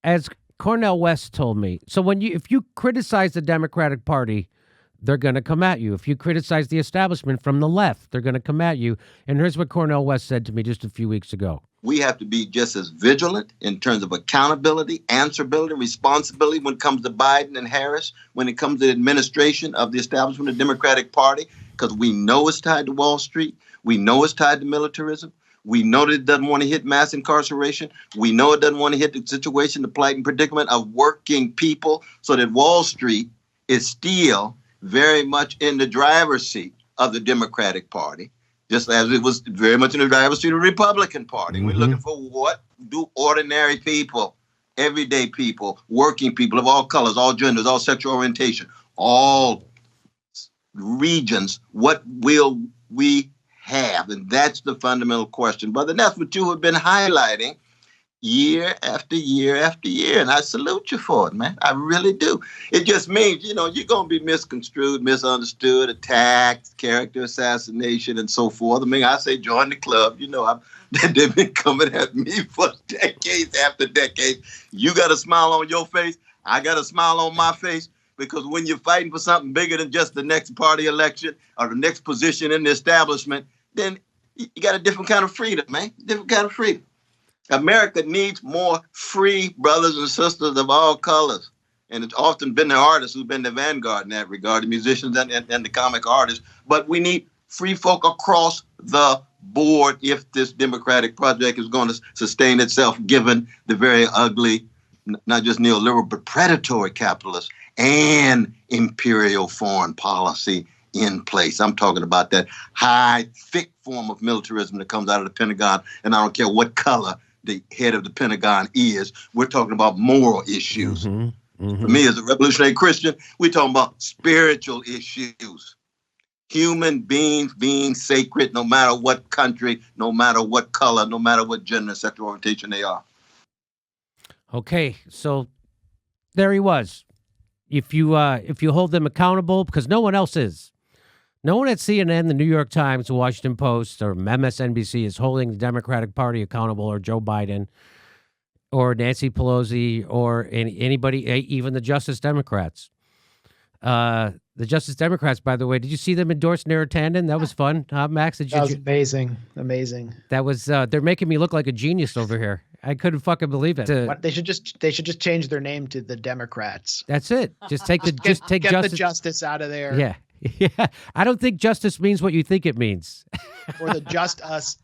as Cornel West told me, so if you criticize the Democratic Party, they're going to come at you. If you criticize the establishment from the left, they're going to come at you. And here's what Cornel West said to me just a few weeks ago. We have to be just as vigilant in terms of accountability, answerability, responsibility when it comes to Biden and Harris, when it comes to the administration of the establishment of the Democratic Party, because we know it's tied to Wall Street. We know it's tied to militarism. We know that it doesn't want to hit mass incarceration. We know it doesn't want to hit the situation, the plight and predicament of working people, so that Wall Street is still very much in the driver's seat of the Democratic Party, just as it was very much in the driver's seat of the Republican Party. We're looking for what do ordinary people, everyday people, working people of all colors, all genders, all sexual orientation, all regions, what will we have? And that's the fundamental question. Brother, and that's what you have been highlighting year after year after year. And I salute you for it, man. I really do. It just means, you're going to be misconstrued, misunderstood, attacked, character assassination, and so forth. I mean, I say join the club. They've been coming at me for decades after decades. You got a smile on your face. I got a smile on my face. Because when you're fighting for something bigger than just the next party election or the next position in the establishment, then you got a different kind of freedom, man. Different kind of freedom. America needs more free brothers and sisters of all colors. And it's often been the artists who've been the vanguard in that regard, the musicians and the comic artists. But we need free folk across the board if this democratic project is going to sustain itself, given the very ugly, not just neoliberal, but predatory capitalists and imperial foreign policy in place. I'm talking about that high, thick form of militarism that comes out of the Pentagon, and I don't care what color the head of the Pentagon is. We're talking about moral issues. For me, as a revolutionary Christian, we're talking about spiritual issues. Human beings being sacred, no matter what country, no matter what color, no matter what gender and sexual orientation they are. Okay, so there he was. If you hold them accountable, because no one else is. No one at CNN, the New York Times, the Washington Post, or MSNBC is holding the Democratic Party accountable, or Joe Biden, or Nancy Pelosi, or anybody, even the Justice Democrats. The Justice Democrats, by the way, did you see them endorse Neera Tanden? That was fun, Max? That was amazing. Amazing. That was, they're making me look like a genius over here. I couldn't fucking believe it. They should just change their name to the Democrats. That's it. Just take get the justice out of there. Yeah. Yeah. I don't think justice means what you think it means. Or the just us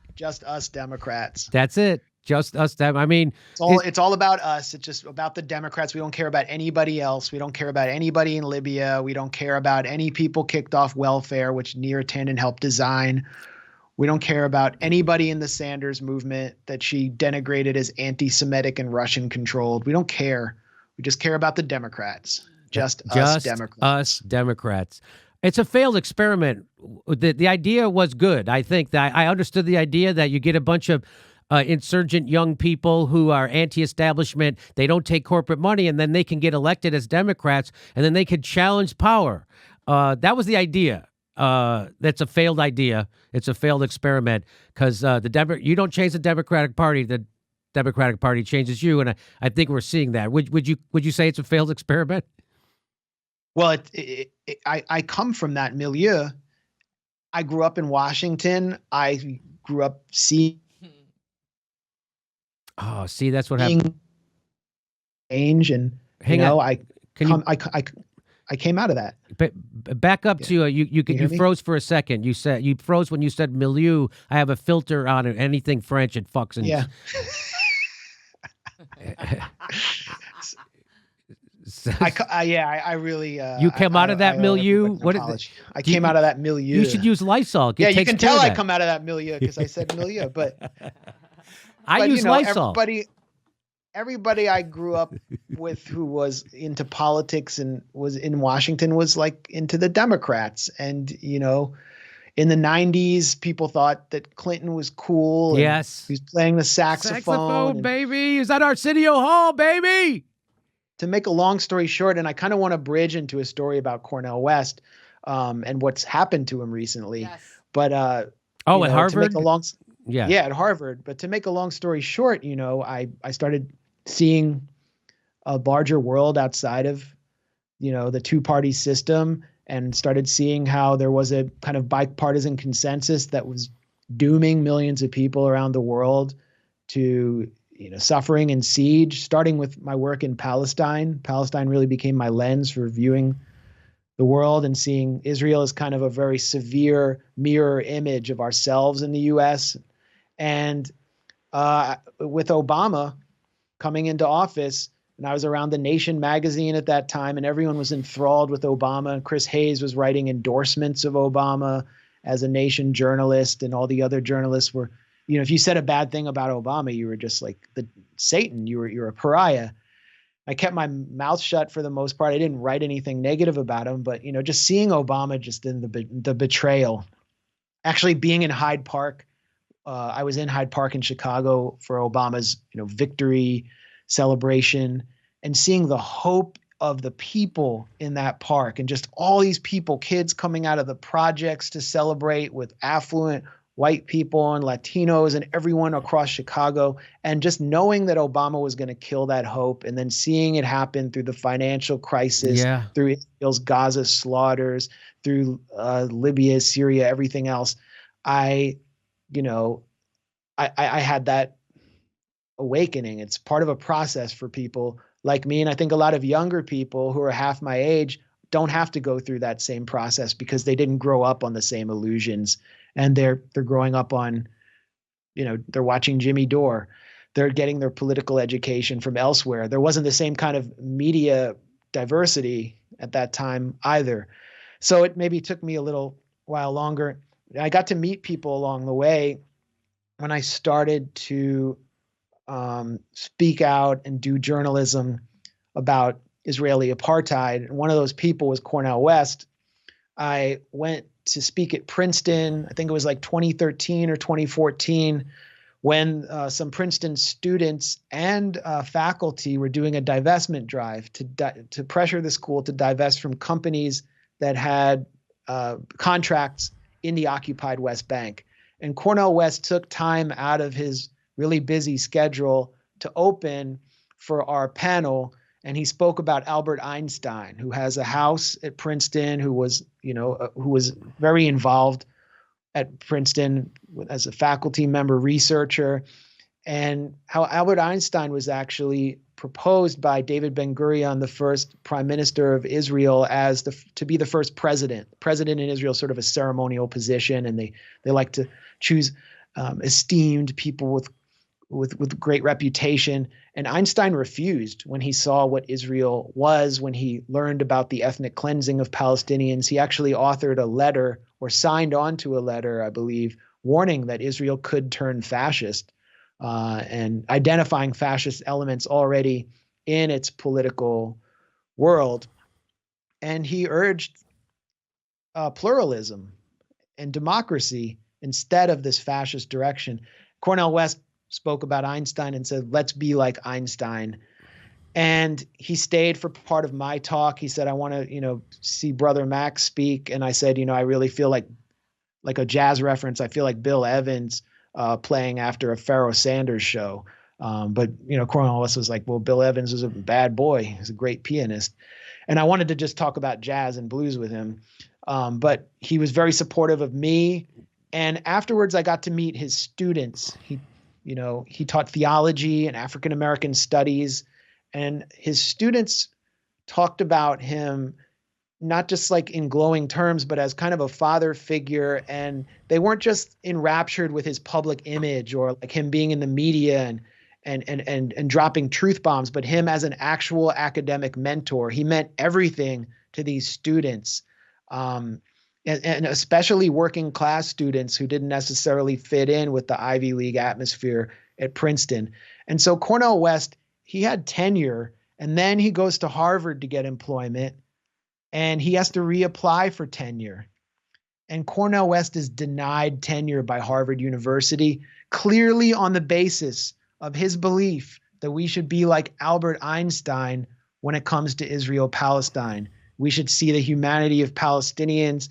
Democrats. That's it. Just us. I mean, it's all about us. It's just about the Democrats. We don't care about anybody else. We don't care about anybody in Libya. We don't care about any people kicked off welfare, which Neera Tanden helped design. We don't care about anybody in the Sanders movement that she denigrated as anti-Semitic and Russian controlled. We don't care. We just care about the Democrats. Just us Democrats. Us Democrats. It's a failed experiment. The idea was good. I think that I understood the idea that you get a bunch of insurgent young people who are anti-establishment. They don't take corporate money, and then they can get elected as Democrats, and then they could challenge power. That was the idea. That's a failed idea. It's a failed experiment because you don't change the Democratic Party. The Democratic Party changes you, and I think we're seeing that. Would you say it's a failed experiment? Well, I come from that milieu. I grew up in Washington. I grew up seeing. Oh, see, that's what happened. Change and Hang on. I came out of that. Back up to you froze for a second. You froze when you said milieu. I have a filter on it. Anything French, it fucks in. Yeah. I really. You came out of that milieu. I came out of that milieu. You should use Lysol. Yeah, you can tell I come out of that milieu because I said milieu, but I use Lysol. Everybody I grew up with who was into politics and was in Washington was like into the Democrats. And, in the 90s, people thought that Clinton was cool. Yes. He was playing the saxophone. Baby. He was at Arsenio Hall, baby. To make a long story short, and I kind of want to bridge into a story about Cornel West and what's happened to him recently. Yes. But at Harvard? At Harvard. But to make a long story short, I started seeing a larger world outside of, the two-party system, and started seeing how there was a kind of bipartisan consensus that was dooming millions of people around the world to, suffering and siege, starting with my work in Palestine. Palestine really became my lens for viewing the world and seeing Israel as kind of a very severe mirror image of ourselves in the U.S. And with Obama coming into office, and I was around The Nation magazine at that time, and everyone was enthralled with Obama. And Chris Hayes was writing endorsements of Obama as a Nation journalist, and all the other journalists were, if you said a bad thing about Obama, you were just like the Satan. You're a pariah. I kept my mouth shut for the most part. I didn't write anything negative about him, but just seeing Obama just in the betrayal, actually being in Hyde Park. I was in Hyde Park in Chicago for Obama's, victory celebration, and seeing the hope of the people in that park, and just all these people, kids coming out of the projects to celebrate with affluent white people and Latinos and everyone across Chicago, and just knowing that Obama was going to kill that hope, and then seeing it happen through the financial crisis, through Israel's Gaza slaughters, through Libya, Syria, everything else. I had that awakening. It's part of a process for people like me. And I think a lot of younger people who are half my age don't have to go through that same process because they didn't grow up on the same illusions. And they're growing up on, they're watching Jimmy Dore. They're getting their political education from elsewhere. There wasn't the same kind of media diversity at that time either. So it maybe took me a little while longer. I got to meet people along the way when I started to speak out and do journalism about Israeli apartheid. And one of those people was Cornel West. I went to speak at Princeton. I think it was like 2013 or 2014, when some Princeton students and faculty were doing a divestment drive to pressure the school to divest from companies that had contracts in the occupied West Bank. And Cornel West took time out of his really busy schedule to open for our panel. And he spoke about Albert Einstein, who has a house at Princeton, who was very involved at Princeton as a faculty member, researcher, and how Albert Einstein was actually proposed by David Ben-Gurion, the first prime minister of Israel, to be the first president. President in Israel is sort of a ceremonial position, and they like to choose esteemed people with great reputation. And Einstein refused when he saw what Israel was, when he learned about the ethnic cleansing of Palestinians. He actually authored a letter, or signed on to a letter, I believe, warning that Israel could turn fascist, and identifying fascist elements already in its political world. And he urged pluralism and democracy instead of this fascist direction. Cornel West spoke about Einstein and said, let's be like Einstein. And he stayed for part of my talk. He said, I want to, see Brother Max speak. And I said, I really feel like a jazz reference. I feel like Bill Evans playing after a Pharoah Sanders show. But Cornel West was like, well, Bill Evans was a bad boy. He's a great pianist. And I wanted to just talk about jazz and blues with him. But he was very supportive of me. And afterwards, I got to meet his students. He taught theology and African-American studies, and his students talked about him not just like in glowing terms, but as kind of a father figure. And they weren't just enraptured with his public image or like him being in the media and dropping truth bombs, but him as an actual academic mentor. He meant everything to these students. And especially working class students who didn't necessarily fit in with the Ivy League atmosphere at Princeton. And so Cornel West, he had tenure, and then he goes to Harvard to get employment, and he has to reapply for tenure. And Cornel West is denied tenure by Harvard University, clearly on the basis of his belief that we should be like Albert Einstein when it comes to Israel-Palestine. We should see the humanity of Palestinians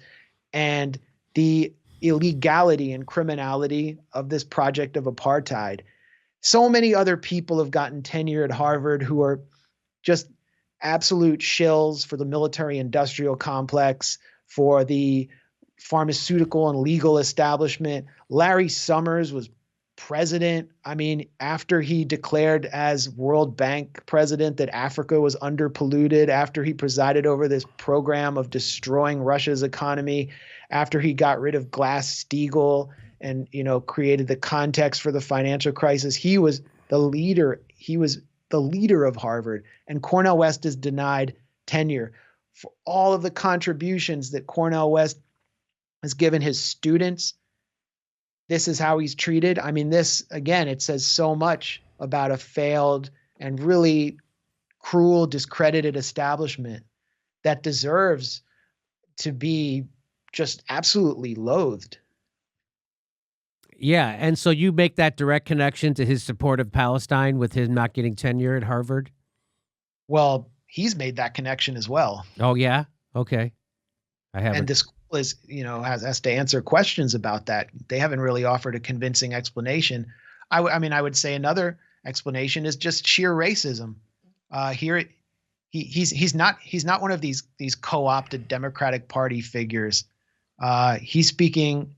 and the illegality and criminality of this project of apartheid. So many other people have gotten tenure at Harvard who are just absolute shills for the military industrial complex, for the pharmaceutical and legal establishment. Larry Summers was president. I mean, after he declared as World Bank president that Africa was underpolluted, after he presided over this program of destroying Russia's economy, after he got rid of Glass-Steagall and, created the context for the financial crisis, he was the leader. He was the leader of Harvard, and Cornel West is denied tenure for all of the contributions that Cornel West has given his students. This is how he's treated. I mean, this, again, it says so much about a failed and really cruel, discredited establishment that deserves to be just absolutely loathed. Yeah, and so you make that direct connection to his support of Palestine with him not getting tenure at Harvard? Well, he's made that connection as well. Oh, yeah? Okay. I haven't. And the school is, has to answer questions about that. They haven't really offered a convincing explanation. I mean, I would say another explanation is just sheer racism. He's not one of these co-opted Democratic Party figures. He's speaking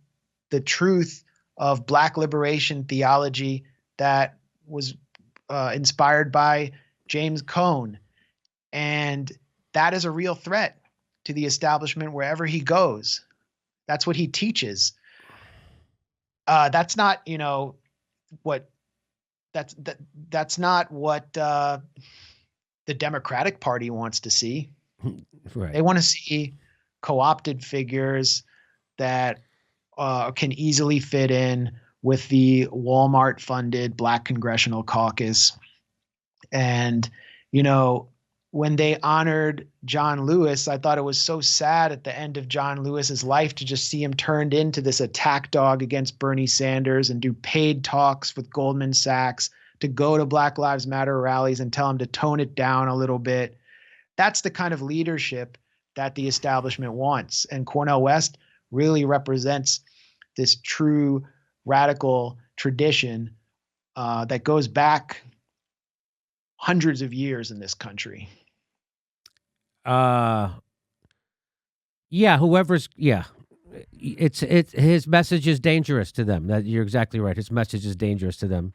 the truth of Black liberation theology that was inspired by James Cone, and that is a real threat to the establishment wherever he goes. That's what he teaches. That's not, that's not what the Democratic Party wants to see. Right. They want to see co-opted figures that can easily fit in with the Walmart-funded Black Congressional Caucus. And, when they honored John Lewis, I thought it was so sad at the end of John Lewis's life to just see him turned into this attack dog against Bernie Sanders and do paid talks with Goldman Sachs to go to Black Lives Matter rallies and tell him to tone it down a little bit. That's the kind of leadership that the establishment wants. And Cornel West really represents this true radical tradition that goes back hundreds of years in this country. It's his message is dangerous to them. That you're exactly right. His message is dangerous to them,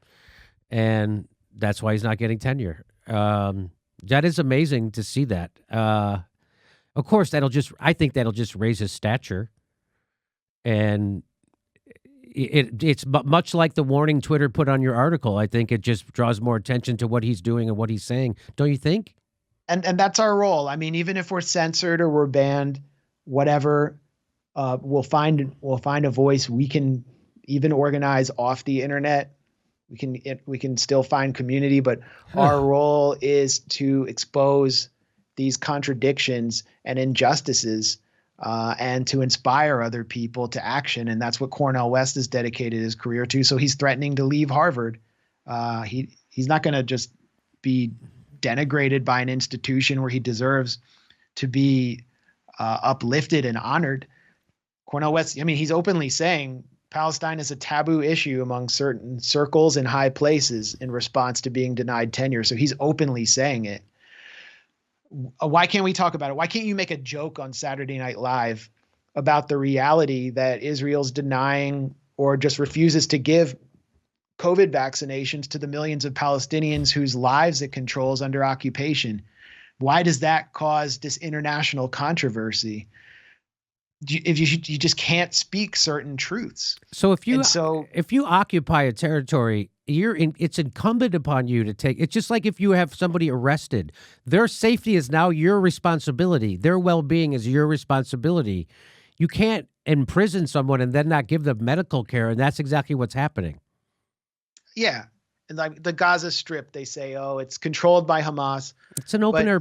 and that's why he's not getting tenure. That is amazing to see that. Of course, I think that'll just raise his stature, and it's much like the warning Twitter put on your article. I think it just draws more attention to what he's doing and what he's saying. Don't you think? And that's our role. I mean, even if we're censored or we're banned, whatever, we'll find a voice. We can even organize off the internet. We can still find community, but our role is to expose these contradictions and injustices, and to inspire other people to action. And that's what Cornel West has dedicated his career to. So he's threatening to leave Harvard. He's not going to just be denigrated by an institution where he deserves to be uplifted and honored. Cornel West, I mean, he's openly saying Palestine is a taboo issue among certain circles and high places in response to being denied tenure. So he's openly saying it. Why can't we talk about it? Why can't you make a joke on Saturday Night Live about the reality that Israel's denying or just refuses to give COVID vaccinations to the millions of Palestinians whose lives it controls under occupation? Why does that cause this international controversy? If you just can't speak certain truths. So if you occupy a territory, it's incumbent upon you to take. It's just like if you have somebody arrested, their safety is now your responsibility. Their well-being is your responsibility. You can't imprison someone and then not give them medical care, and that's exactly what's happening. Yeah. And like the Gaza Strip, they say, oh, it's controlled by Hamas. It's an open air.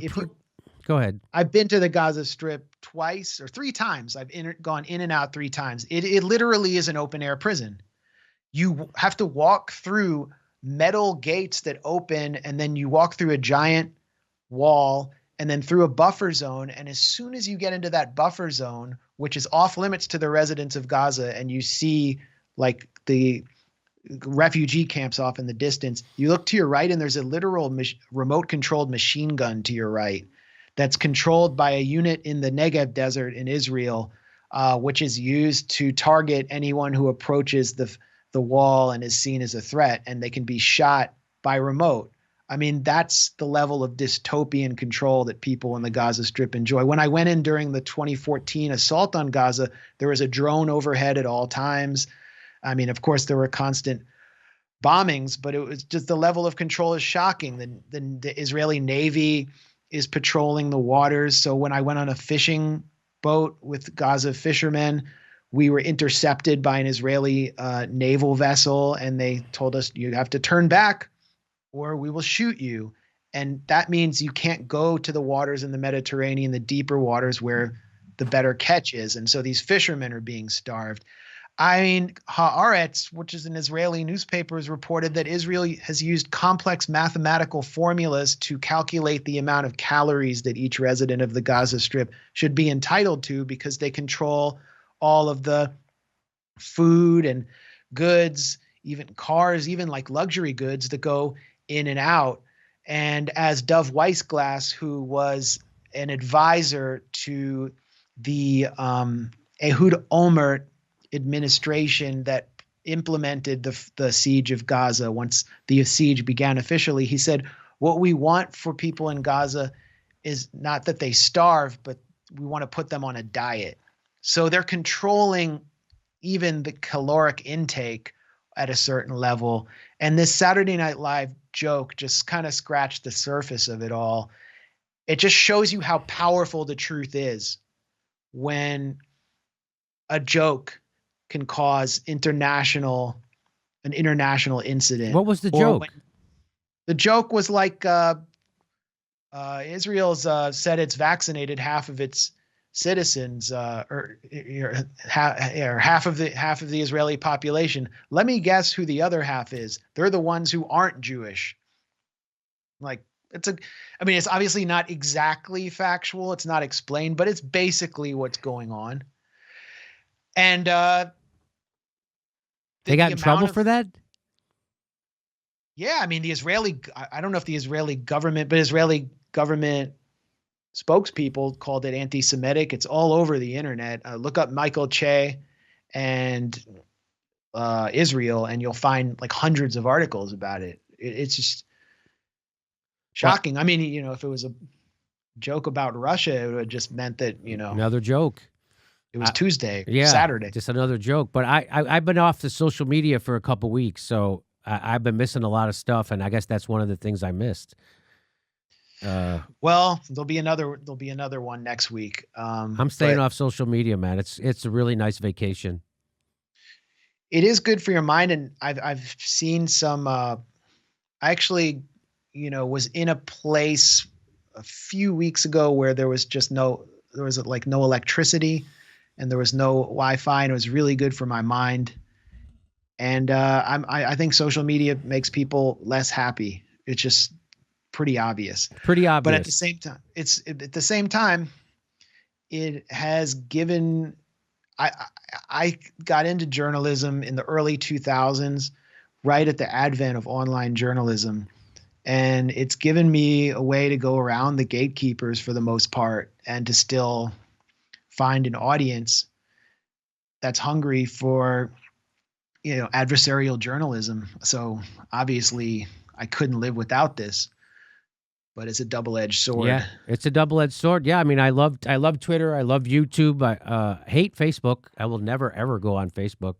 Go ahead. I've been to the Gaza Strip twice or three times. I've gone in and out 3 times. It literally is an open air prison. You have to walk through metal gates that open, and then you walk through a giant wall and then through a buffer zone. And as soon as you get into that buffer zone, which is off limits to the residents of Gaza, and you see like the refugee camps off in the distance. You look to your right, and there's a literal remote-controlled machine gun to your right that's controlled by a unit in the Negev desert in Israel, which is used to target anyone who approaches the wall and is seen as a threat, and they can be shot by remote. I mean, that's the level of dystopian control that people in the Gaza Strip enjoy. When I went in during the 2014 assault on Gaza, there was a drone overhead at all times. I mean, of course, there were constant bombings, but it was just the level of control is shocking. The Israeli Navy is patrolling the waters. So when I went on a fishing boat with Gaza fishermen, we were intercepted by an Israeli naval vessel, and they told us, you have to turn back or we will shoot you. And that means you can't go to the waters in the Mediterranean, the deeper waters where the better catch is. And so these fishermen are being starved. I mean, Haaretz, which is an Israeli newspaper, has reported that Israel has used complex mathematical formulas to calculate the amount of calories that each resident of the Gaza Strip should be entitled to, because they control all of the food and goods, even cars, even like luxury goods that go in and out. And as Dov Weissglass, who was an advisor to the Ehud Olmert administration that implemented the siege of Gaza, once the siege began officially, he said, what we want for people in Gaza is not that they starve, but we want to put them on a diet. So they're controlling even the caloric intake at a certain level. And this Saturday Night Live joke just kind of scratched the surface of it all. It just shows you how powerful the truth is when a joke can cause an international incident. What was the joke? The joke was like Israel's said it's vaccinated half of its citizens, or half of the Israeli population. Let me guess who the other half is. They're the ones who aren't Jewish. Like, it's obviously not exactly factual. It's not explained, but it's basically what's going on. And they got in trouble for that? Yeah, I mean, I don't know if the Israeli government, but Israeli government spokespeople called it anti-Semitic. It's all over the internet. Look up Michael Che and Israel, and you'll find like hundreds of articles about it. It's just shocking. Well, I mean, if it was a joke about Russia, it would have just meant that, another joke. It was Tuesday, yeah, Saturday. Just another joke. But I've been off the social media for a couple weeks, so I've been missing a lot of stuff, and I guess that's one of the things I missed. Well, there'll be another one next week. I'm staying off social media, man. It's a really nice vacation. It is good for your mind, and I've seen some. I actually, was in a place a few weeks ago where there was no electricity, and there was no Wi-Fi, and it was really good for my mind. And I think social media makes people less happy. It's just pretty obvious. But at the same time, it has given. I got into journalism in the early 2000s, right at the advent of online journalism, and it's given me a way to go around the gatekeepers for the most part, and to still find an audience that's hungry for, adversarial journalism. So obviously, I couldn't live without this. But it's a double-edged sword. Yeah, it's a double-edged sword. Yeah, I mean, I love Twitter. I love YouTube. I hate Facebook. I will never, ever go on Facebook.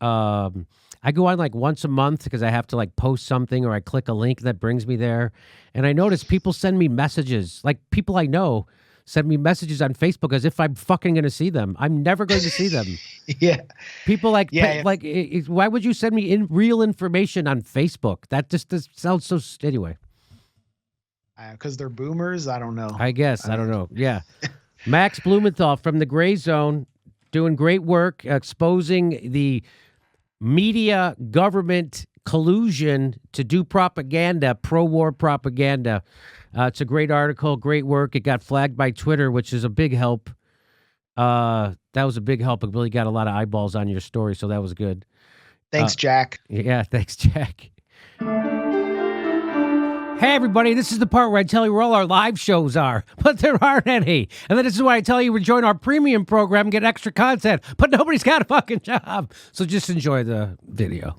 I go on like once a month because I have to like post something, or I click a link that brings me there. And I notice people send me messages, like people I know send me messages on Facebook as if I'm fucking going to see them. I'm never going to see them. Yeah. People why would you send me real information on Facebook? That just sounds so, anyway. Because they're boomers? I don't know. I guess. I don't know. Yeah. Max Blumenthal from the Gray Zone doing great work exposing the media government collusion to do propaganda, pro-war propaganda. It's a great article, great work. It got flagged by Twitter, which is a big help. That was a big help. It really got a lot of eyeballs on your story, so that was good. Thanks, Jack. Yeah, thanks, Jack. Hey, everybody, this is the part where I tell you where all our live shows are, but there aren't any. And then this is why I tell you to join our premium program and get extra content, but nobody's got a fucking job. So just enjoy the video.